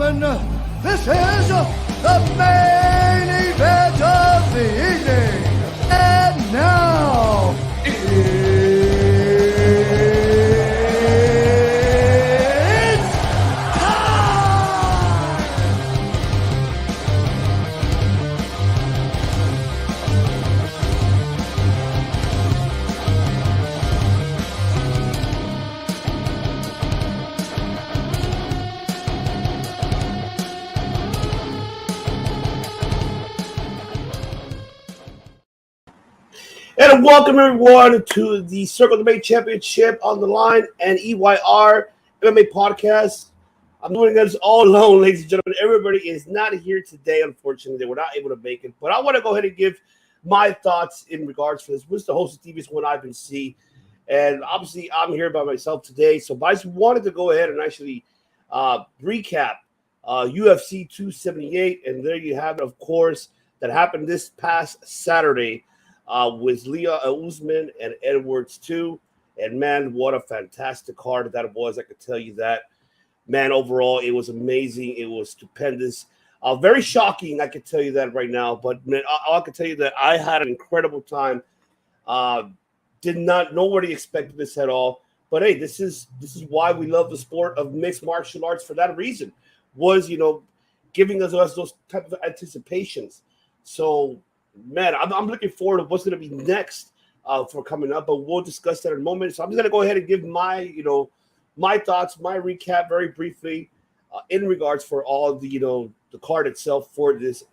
gentlemen, this is the main event of the evening. And now, it's time! And welcome everyone to the Circle Debate Championship on the line and EYR MMA podcast. I'm doing this all alone, ladies and gentlemen. Everybody is not here today, unfortunately. They were not able to make it. But I want to go ahead and give my thoughts in regards to this. What's the host of TV's one I've been see? And obviously, I'm here by myself today. So I just wanted to go ahead and actually recap UFC 278. And there you have it, of course, that happened this past Saturday. With Leah Usman and Edwards too. And man, what a fantastic card that was. I could tell you that. Man, overall, it was amazing. It was stupendous. Very shocking, I could tell you that right now. But man, I could tell you that I had an incredible time. Nobody expected this at all. But hey, this is why we love the sport of mixed martial arts for that reason. Was, giving us those type of anticipations. So man, I'm looking forward to what's going to be next for coming up, but we'll discuss that in a moment. So I'm just going to go ahead and give my thoughts, my recap very briefly in regards for all the, the card itself for this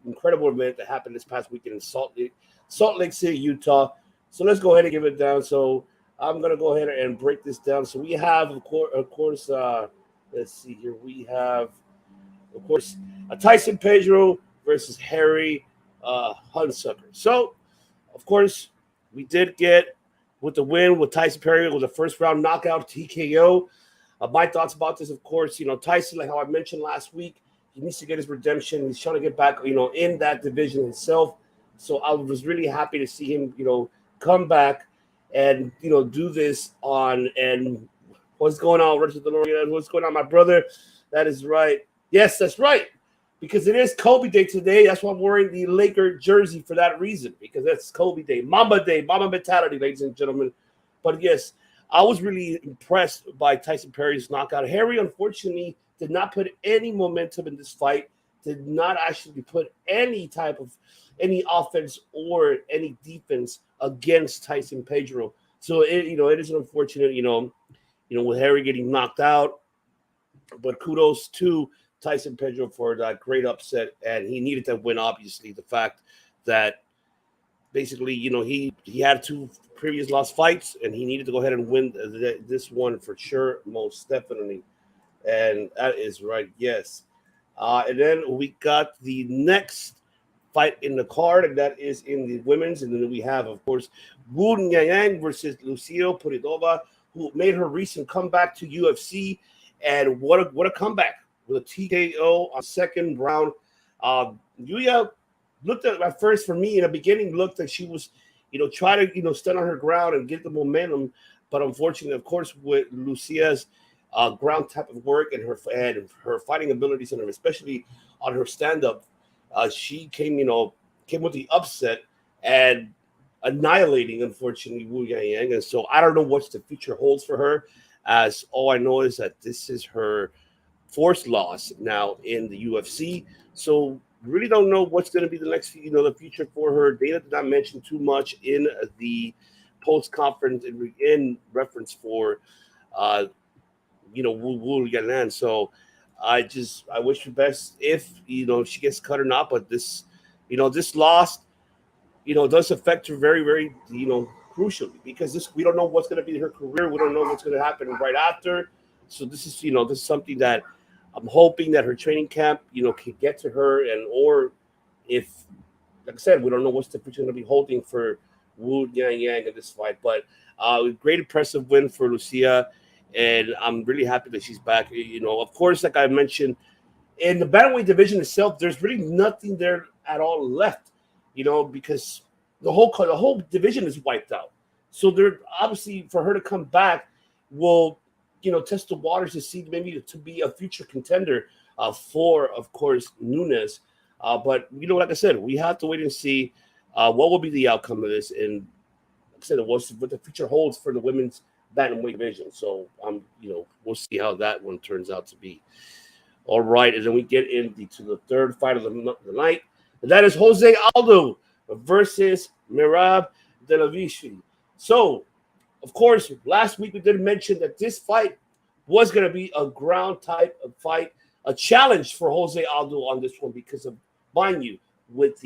incredible event that happened this past weekend in Salt Lake City, Utah. So let's go ahead and give it down. So I'm going to go ahead and break this down. So we have, of course, let's see here. We have, of course, Tyson Pedro versus Harry Hunsucker. So, of course, we did get with the win with Tyson Perry. It was a first round knockout TKO. My thoughts about this, of course, Tyson, like how I mentioned last week, he needs to get his redemption. He's trying to get back, in that division himself. So I was really happy to see him, come back and, do this on. And what's going on, Richard DeLorean? What's going on, my brother? That is right. Yes, that's right. Because it is Kobe Day today. That's why I'm wearing the Laker jersey for that reason. Because that's Kobe Day. Mamba Day. Mamba mentality, ladies and gentlemen. But yes, I was really impressed by Tyson Perry's knockout. Harry, unfortunately, did not put any momentum in this fight. Did not actually put any offense or any defense against Tyson Pedro. So, it is unfortunate, with Harry getting knocked out. But kudos to Tyson Pedro for that great upset, and he needed that win. Obviously, the fact that basically, he had two previous lost fights, and he needed to go ahead and win this one for sure, most definitely. And that is right, yes. And then we got the next fight in the card, and that is in the women's. And then we have, of course, Wu Yang versus Lucia Puridova, who made her recent comeback to UFC, and what a comeback. With a TKO on second round. Yuya looked at first for me in the beginning, looked like she was, try to, stand on her ground and get the momentum. But unfortunately, of course, with Lucia's ground type of work and her fighting abilities, and especially on her stand-up, she came with the upset and annihilating, unfortunately, Wu Yang. And so I don't know what the future holds for her, as all I know is that this is her forced loss now in the UFC. So really don't know what's going to be the next, the future for her. Dana did not mention too much in the post-conference in reference for, Wu Yan. So I wish her best if, she gets cut or not. But this loss, does affect her very, very, crucially, because we don't know what's going to be her career. We don't know what's going to happen right after. So this is something that I'm hoping that her training camp, can get to her, or if, like I said, we don't know what's the future going to be holding for Wu Yang in this fight. But great impressive win for Lucia, and I'm really happy that she's back. Of course, like I mentioned, in the bantamweight division itself, there's really nothing there at all left, because the whole division is wiped out. So they're obviously, for her to come back will test the waters to see maybe to be a future contender for, of course, Nunes. But like I said, we have to wait and see what will be the outcome of this, and like I said, what the future holds for the women's bantamweight division. So we'll see how that one turns out to be. All right, and then we get into the third fight of the night, and that is Jose Aldo versus Merab Dvalishvili. So, of course, last week we did mention that this fight was going to be a ground type of fight, a challenge for Jose Aldo on this one because of, mind you, with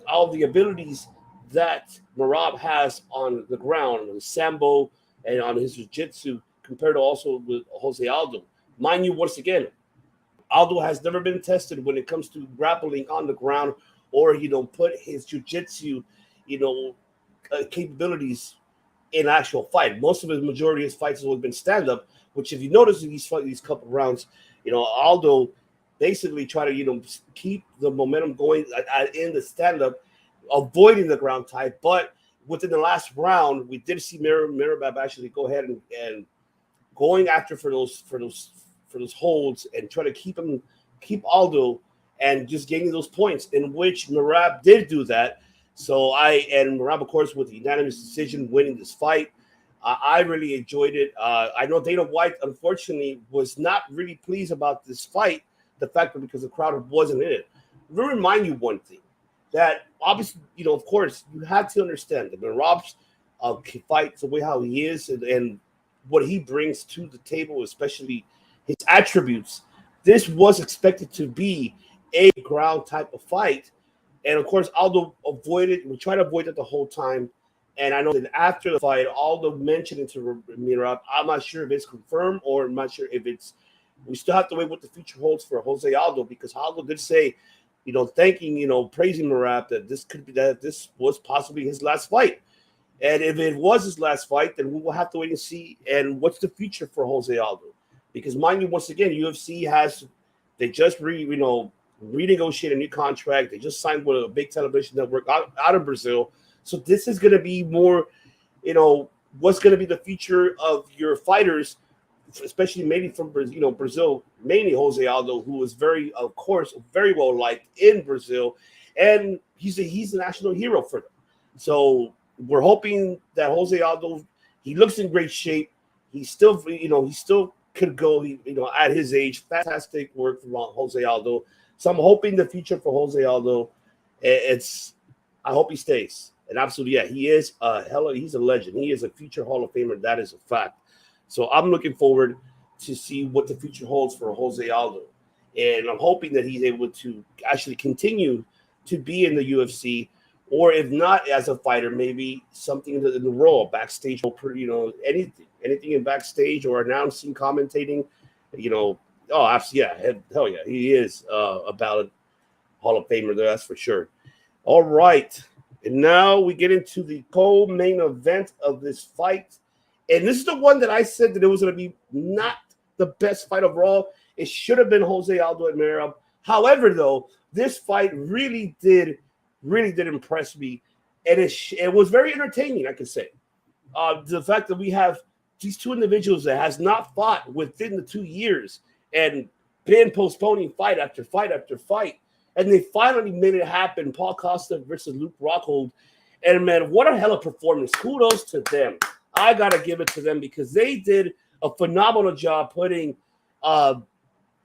all the abilities that Merab has on the ground, on sambo and on his jiu-jitsu, compared to also with Jose Aldo. Mind you, once again, Aldo has never been tested when it comes to grappling on the ground or, put his jiu-jitsu, capabilities in actual fight. Most of his majority of his fights has always been stand-up, which if you notice in these couple of rounds, Aldo basically try to, keep the momentum going in the stand-up, avoiding the ground type. But within the last round, we did see Merab actually go ahead and going after for those holds and try to keep Aldo and just gaining those points, in which Merab did do that. So Merab, of course, with the unanimous decision, winning this fight. I really enjoyed it. I know Dana White, unfortunately, was not really pleased about this fight, the fact that because the crowd wasn't in it. Let me remind you one thing, that obviously, of course, you have to understand that Merab's fight, the way how he is and what he brings to the table, especially his attributes, this was expected to be a ground type of fight. And of course, Aldo we tried to avoid it the whole time. And I know that after the fight, Aldo mentioned it to Merab. I'm not sure if it's confirmed or I'm not sure if we still have to wait what the future holds for Jose Aldo, because Aldo did say, thanking, praising Merab that this was possibly his last fight. And if it was his last fight, then we will have to wait and see. And what's the future for Jose Aldo? Because mind you, once again, UFC they just renegotiate a new contract. They just signed with a big television network out of Brazil. So this is going to be more, what's going to be the future of your fighters, especially maybe from Brazil, mainly Jose Aldo, who is very well liked in Brazil, and he's a national hero for them. So we're hoping that Jose Aldo, he looks in great shape. He still could go, at his age. Fantastic work from Jose Aldo. So I'm hoping the future for Jose Aldo, I hope he stays. And absolutely, yeah, he is he's a legend. He is a future Hall of Famer. That is a fact. So I'm looking forward to see what the future holds for Jose Aldo. And I'm hoping that he's able to actually continue to be in the UFC, or if not as a fighter, maybe something in the role, backstage, anything in backstage or announcing, commentating, Oh, absolutely, yeah, hell yeah, he is a valid Hall of Famer, that's for sure. All right, and now we get into the co-main event of this fight, and this is the one that I said that it was going to be not the best fight overall. It should have been Jose Aldo and Merab. However, though, this fight really did impress me, and it was very entertaining, I can say. The fact that we have these two individuals that has not fought within the 2 years and been postponing fight after fight after fight, and they finally made it happen. Paul Costa versus Luke Rockhold, and man, what a hell of a performance! Kudos to them. I gotta give it to them because they did a phenomenal job putting,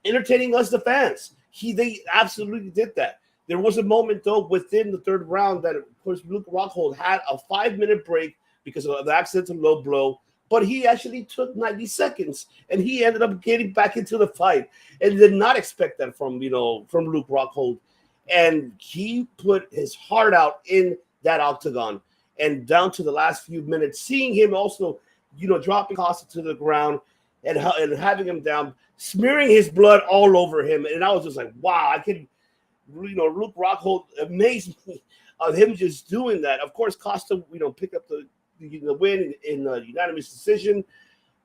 entertaining us, the fans. They absolutely did that. There was a moment though within the third round that, of course, Luke Rockhold had a 5-minute break because of the accidental low blow. But he actually took 90 seconds, and he ended up getting back into the fight, and did not expect that from Luke Rockhold. And he put his heart out in that octagon, and down to the last few minutes, seeing him also, dropping Costa to the ground and having him down, smearing his blood all over him. And I was just like, wow, Luke Rockhold amazed me of him just doing that. Of course, Costa, picked up the win in unanimous decision,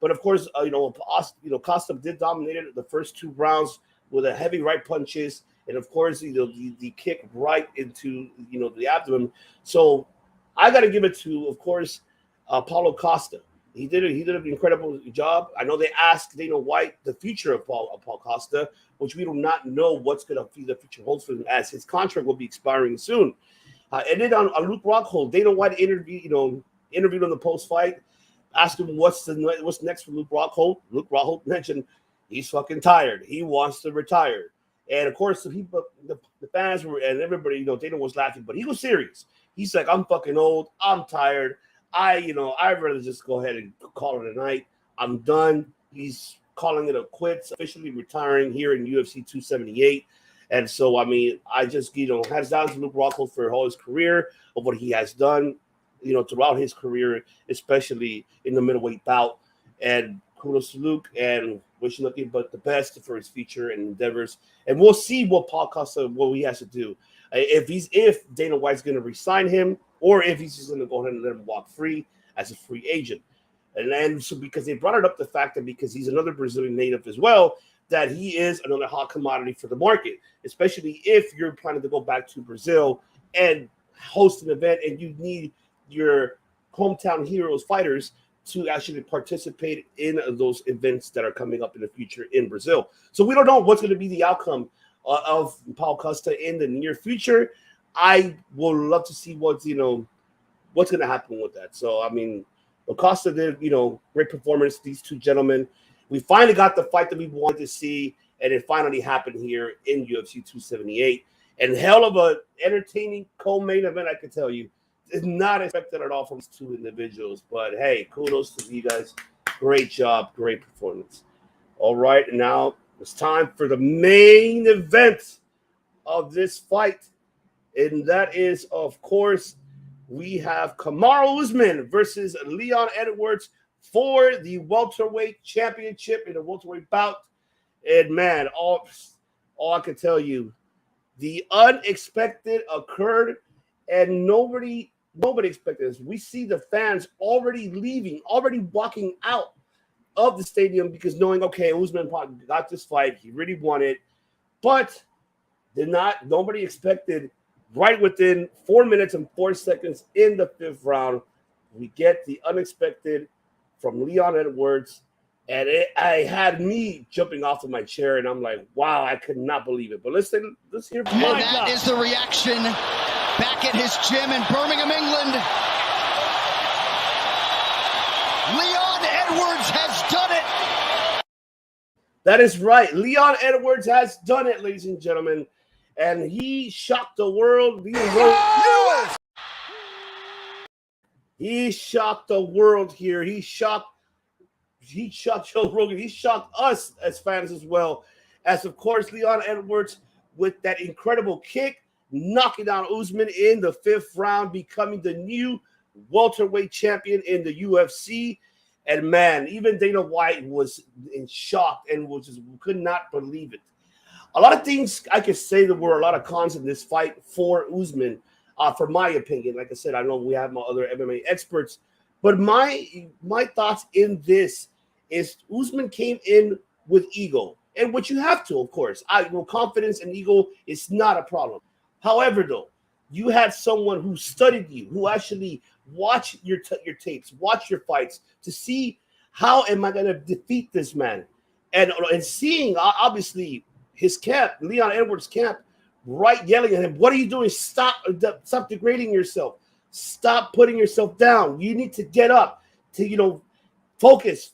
but of course, Costa did dominate it the first 2 rounds with a heavy right punches, and of course, the kick right into the abdomen. So I got to give it to, of course, Paulo Costa. He did an incredible job. I know they asked Dana White the future of Paul Costa, which we do not know what's going to be the future holds for him, as his contract will be expiring soon. And then on Luke Rockhold, Dana White interviewed on the post fight, asked him what's next for Luke Rockhold. Luke Rockhold mentioned he's fucking tired. He wants to retire. And of course, the people, the fans were, and everybody, Dana was laughing, but he was serious. He's like, I'm fucking old. I'm tired. I'd rather just go ahead and call it a night. I'm done. He's calling it a quits, officially retiring here in UFC 278. And so, I mean, I just, hands down to Luke Rockhold for all his career of what he has done, throughout his career, especially in the middleweight bout. And kudos to Luke, and wish him nothing but the best for his future and endeavors. And we'll see what Paul Costa, what he has to do. If Dana White's going to re-sign him, or if he's just going to go ahead and let him walk free as a free agent. And so because they brought it up, the fact that because he's another Brazilian native as well, that he is another hot commodity for the market, especially if you're planning to go back to Brazil and host an event and you need your hometown heroes fighters to actually participate in those events that are coming up in the future in Brazil. So we don't know what's going to be the outcome of Paul Costa in the near future. I would love to see what's going to happen with that. So, I mean, Costa did, great performance, these two gentlemen. We finally got the fight that we wanted to see, and it finally happened here in UFC 278. And hell of a entertaining co-main event, I can tell you. It's not expected at all from these two individuals. But, hey, kudos to you guys. Great job, great performance. All right, and now it's time for the main event of this fight. And that is, of course, we have Kamaru Usman versus Leon Edwards for the welterweight championship in a welterweight bout. And man, all I can tell you, the unexpected occurred, and nobody expected this. We see the fans already leaving, already walking out of the stadium because knowing, okay, Usman got this fight, he really won it, but nobody expected. Right within 4 minutes and 4 seconds in the fifth round, we get the unexpected from Leon Edwards, and I had me jumping off of my chair, and I'm like, wow, I could not believe it. But let's hear from and that is the reaction back at his gym in Birmingham, England. Leon Edwards has done it. That is right. Leon Edwards has done it, ladies and gentlemen. And he shocked the world. He shocked the world here. He shocked Joe Rogan. He shocked us as fans as well. As, of course, Leon Edwards with that incredible kick, knocking down Usman in the fifth round, becoming the new welterweight champion in the UFC. And, man, even Dana White was in shock and could not believe it. A lot of things I could say there were a lot of cons in this fight for Usman, for my opinion. Like I said, I know we have my other MMA experts, but my thoughts in this is Usman came in with ego, and what you have to, of course. Confidence and ego is not a problem. However, though, you had someone who studied you, who actually watched your tapes, watched your fights to see how am I going to defeat this man, and seeing obviously his camp, Leon Edwards' camp, right yelling at him, what are you doing? Stop degrading yourself. Stop putting yourself down. You need to get up to, focus,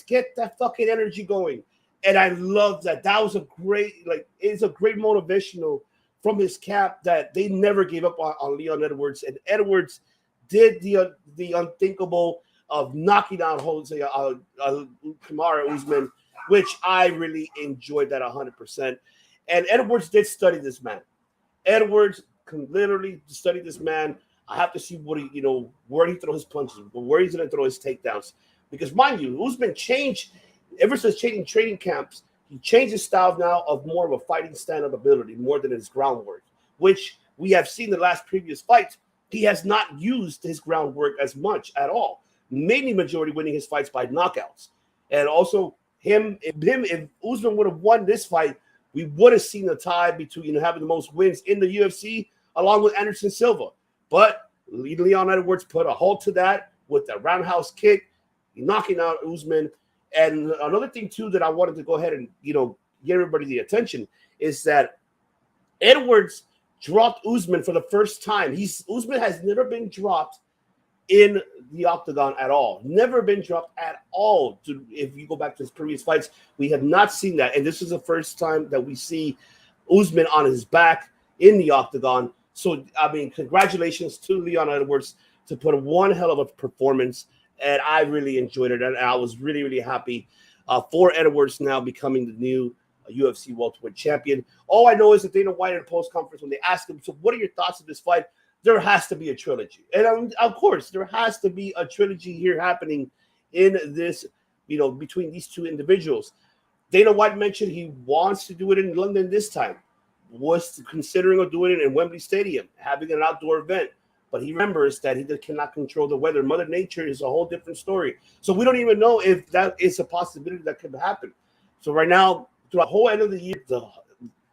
get that fucking energy going. And I love that. That was it's a great motivational from his camp that they never gave up on Leon Edwards. And Edwards did the unthinkable of knocking down Kamaru Usman, which I really enjoyed that 100%. And Edwards did study this man. Edwards can literally study this man. I have to see what where he throws his punches, where he's going to throw his takedowns. Because mind you, Usman changed, ever since changing training camps, he changed his style now of more of a fighting stand-up ability, more than his groundwork, which we have seen the last previous fights. He has not used his groundwork as much at all, mainly majority winning his fights by knockouts. And also, if Usman would have won this fight, we would have seen a tie between having the most wins in the UFC along with Anderson Silva. But Leon Edwards put a halt to that with the roundhouse kick. knocking out Usman. And another thing too that I wanted to go ahead and get everybody the attention is that Edwards dropped Usman for the first time. Usman has never been dropped in the octagon at all. Never been dropped at all. If you go back to his previous fights, we have not seen that. And this is the first time that we see Usman on his back in the octagon. So, I mean, congratulations to Leon Edwards to put one hell of a performance. And I really enjoyed it. And I was really, really happy for Edwards now becoming the new UFC welterweight champion. All I know is that Dana White in a post conference, when they asked him, so what are your thoughts of this fight? There has to be a trilogy. And of course, there has to be a trilogy here happening in this, between these two individuals. Dana White mentioned he wants to do it in London this time, was considering of doing it in Wembley Stadium, having an outdoor event. But he remembers that he cannot control the weather. Mother Nature is a whole different story. So we don't even know if that is a possibility that could happen. So right now, through the whole end of the year, the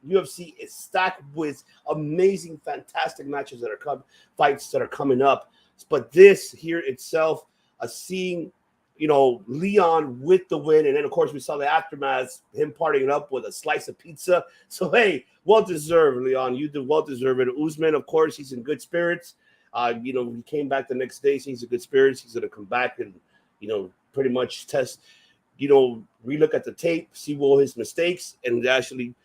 UFC is stacked with amazing, fantastic matches that are fights that are coming up. But this here itself, seeing, Leon with the win, and then of course we saw the aftermath, him partying up with a slice of pizza. So hey, well deserved, Leon. You did well deserved it. Usman, of course, he's in good spirits. He came back the next day, so he's in good spirits. He's gonna come back and, pretty much test, relook at the tape, see what his mistakes, and actually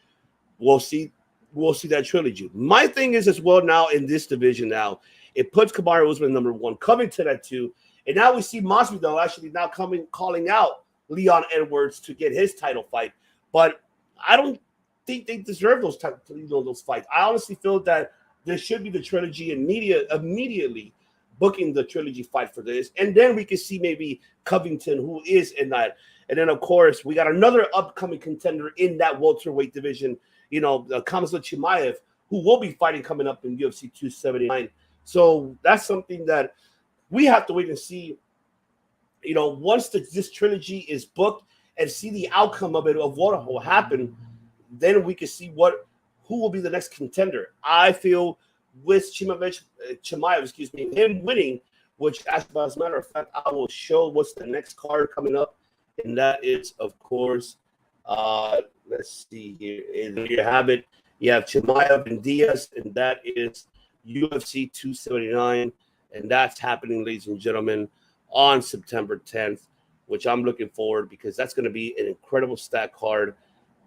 we'll see that trilogy. My thing is as well now in this division now, it puts Kamaru Usman number 1, Covington at 2, and now we see Masvidal actually now calling out Leon Edwards to get his title fight. But I don't think they deserve those fights. I honestly feel that there should be the trilogy immediately booking the trilogy fight for this, and then we can see maybe Covington, who is in that. And then, of course, we got another upcoming contender in that welterweight division, Khamzat Chimaev, who will be fighting coming up in UFC 279. So that's something that we have to wait and see, once this trilogy is booked and see the outcome of it, of what will happen, then we can see who will be the next contender. I feel with Chimaev, him winning, which as a matter of fact, I will show what's the next card coming up. And that is, of course, let's see here. And there you have it. You have Chimaev and Diaz, and that is UFC 279. And that's happening, ladies and gentlemen, on September 10th, which I'm looking forward, because that's going to be an incredible stack card.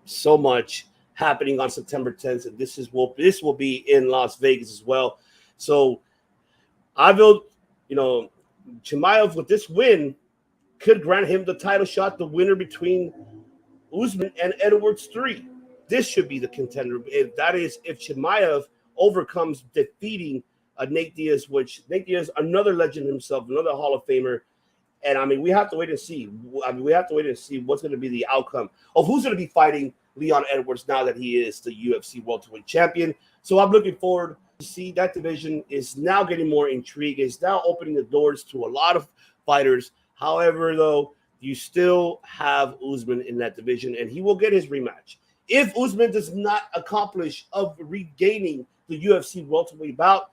So much happening on September 10th, and this will be in Las Vegas as well. So I feel, Chimaev with this win could grant him the title shot, the winner between Usman and Edwards 3. This should be the contender. If Chimaev overcomes defeating Nate Diaz, which Nate Diaz, another legend himself, another Hall of Famer. And I mean, we have to wait and see. We have to wait and see what's going to be the outcome of who's going to be fighting Leon Edwards now that he is the UFC welterweight champion. So I'm looking forward to see that division is now getting more intrigue. It's now opening the doors to a lot of fighters. However, though, you still have Usman in that division, and he will get his rematch. If Usman does not accomplish of regaining the UFC welterweight bout,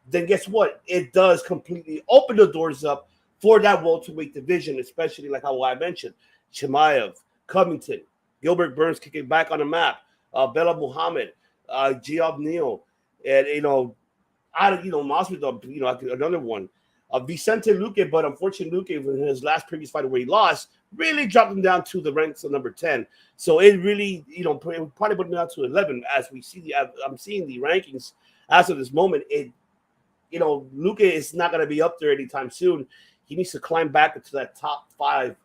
then guess what? It does completely open the doors up for that welterweight division, especially like how I mentioned, Chimaev, Covington, Gilbert Burns kicking back on the map, Bella Muhammad, Geoff Neal, and Masvidal, another one, Vicente Luque, but unfortunately Luque in his last previous fight where he lost really dropped him down to the ranks of number 10. So it really, probably put him down to 11 as we see I'm seeing the rankings as of this moment. Luque is not going to be up there anytime soon. He needs to climb back into that top 5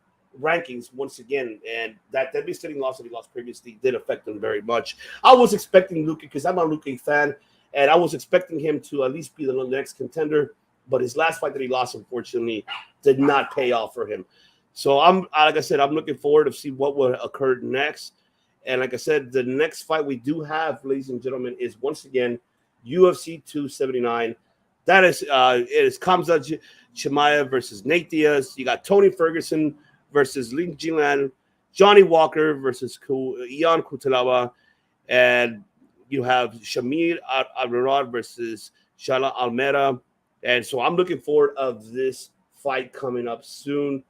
rankings once again, and that devastating loss that he lost previously did affect him very much. I was expecting Luque, because I'm a Luque fan, and I was expecting him to at least be the next contender, but his last fight that he lost, unfortunately, did not pay off for him. So like I said, I'm looking forward to see what will occur next. And like I said, the next fight we do have, ladies and gentlemen, is once again UFC 279. That is it is Khamzat Chimaev versus Nate Diaz. You got Tony Ferguson versus Lin Jinlan, Johnny Walker versus Ian Kutalaba, and you have Shamir Arad versus Shala Almeida. And so I'm looking forward of this fight coming up soon.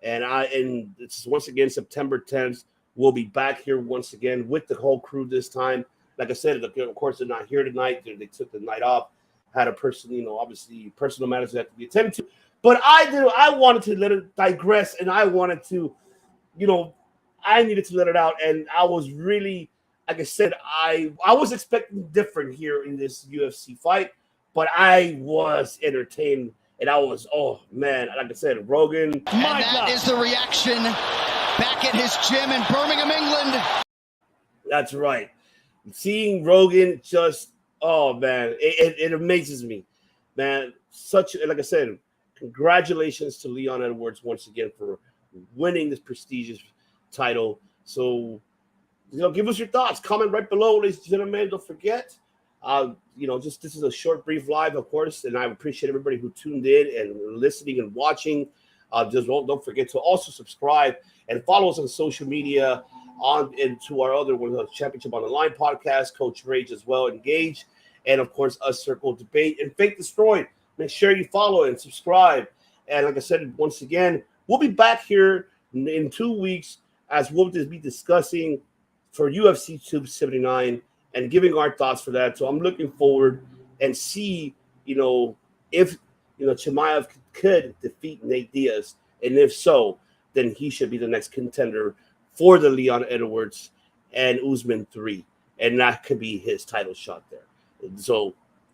And it's once again September 10th. We'll be back here once again with the whole crew this time. Like I said, of course, they're not here tonight. They took the night off. Had a person, obviously personal matters that had to be attended to. But I wanted to let it digress, and I wanted to, I needed to let it out. And I was really, like I said, I was expecting different here in this UFC fight, but I was entertained. And I was, oh man, like I said, Rogan. And that is the reaction back at his gym in Birmingham, England. That's right. Seeing Rogan just, oh man, it amazes me, man. Like I said, congratulations to Leon Edwards once again for winning this prestigious title. So, give us your thoughts. Comment right below, ladies and gentlemen. Don't forget. This is a short, brief live, of course, and I appreciate everybody who tuned in and listening and watching. Don't forget to also subscribe and follow us on social media and to our other one, the Championship on the Line podcast, Coach Rage as well, Engage, and of course, Us Circle Debate and Fake Destroyed. Make sure you follow and subscribe. And like I said, once again, we'll be back here in 2 weeks as we'll just be discussing for UFC 279 and giving our thoughts for that. So I'm looking forward and see, if, Chimaev could defeat Nate Diaz. And if so, then he should be the next contender for the Leon Edwards and Usman 3. And that could be his title shot there. So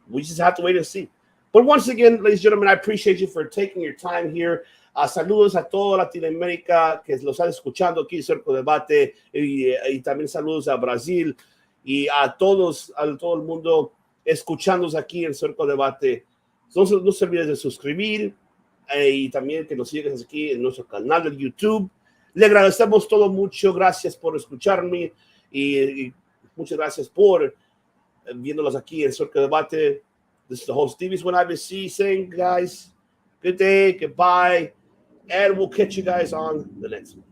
we just have to wait and see. But once again, ladies and gentlemen, I appreciate you for taking your time here. Saludos a toda Latinoamérica que los están escuchando aquí en Cerco Debate y también saludos a Brasil y a todo el mundo escuchándonos aquí en Cerco Debate. Entonces, no se olviden de suscribir y también que nos sigas aquí en nuestro canal de YouTube. Le agradecemos todo mucho. Gracias por escucharme y muchas gracias por viéndolos aquí en Cerco Debate. This is the host, Stevie's When IBC, saying, guys, good day, goodbye, and we'll catch you guys on the next one.